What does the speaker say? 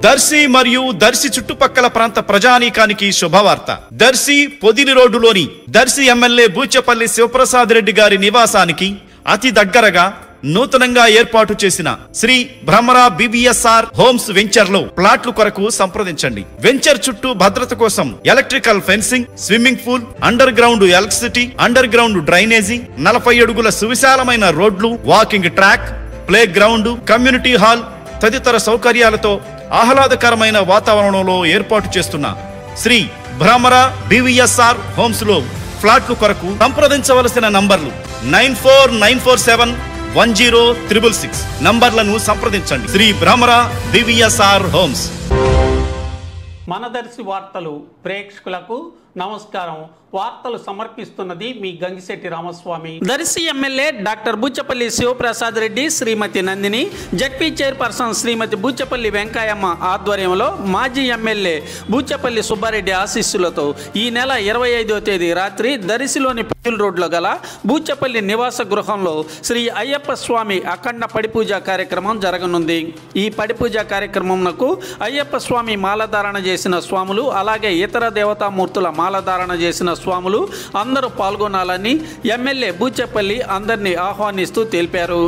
దర్శి మరియు దర్శి చుట్టుపక్కల ప్రాంత ప్రజానీకానికి శుభవార్త. దర్శి పొదిలి రోడ్డులోని దర్శి ఎమ్మెల్యే బూచపల్లి శివప్రసాద్ రెడ్డి గారి నివాసానికి అతి దగ్గరగా నూతనంగా ఏర్పాటు చేసిన Shri Bhramara BBSR homes venture లో ప్లాట్లు కొరకు సంప్రదించండి. వెంచర్ చుట్టూ భద్రత కోసం electrical fencing, swimming pool, under ground electricity, under ground drainage, 40 అడుగుల సువిశాలమైన రోడ్లు, walking track, play ground, community hall తదితర సౌకర్యాలతో ఆహ్లాదకరమైన వాతావరణంలో ఏర్పాటు చేస్తున్న శ్రీ భ్రమరా BBSR హోమ్స్ లో ఫ్లాట్లు కొరకు సంప్రదించవలసిన నంబర్లు 9494710666 నంబర్లను సంప్రదించండి. Sri Bhramara BBSR homes. మన దర్శి వార్తలు ప్రేక్షకులకు నమస్కారం. వార్తలు సమర్పిస్తున్నది మీ Gangisetti Ramaswamy. Darsi MLA doctor Buchepalli Sivaprasad Reddy, Srimathi Nandini, ZP chairperson Srimathi Buchepalli Venkayamma ఆధ్వర్యంలో మాజీ ఎమ్మెల్యే బూచపల్లి సుబ్బారెడ్డి ఆశీస్సులతో ఈ నెల 25వ తేదీ రాత్రి దర్శిలోని పీల్ రోడ్లో గల బూచపల్లి నివాస గృహంలో శ్రీ అయ్యప్ప స్వామి అఖండ పడిపూజ కార్యక్రమం జరగనుంది. ఈ పడిపూజ కార్యక్రమంకు అయ్యప్ప స్వామి మాలధారణ చేసిన స్వాములు, అలాగే ఇతర దేవతామూర్తుల మాలధారణ చేసిన స్వాములు అందరూ పాల్గొనాలని ఎమ్మెల్యే బూచపల్లి అందరినీ ఆహ్వానిస్తూ తెలిపారు.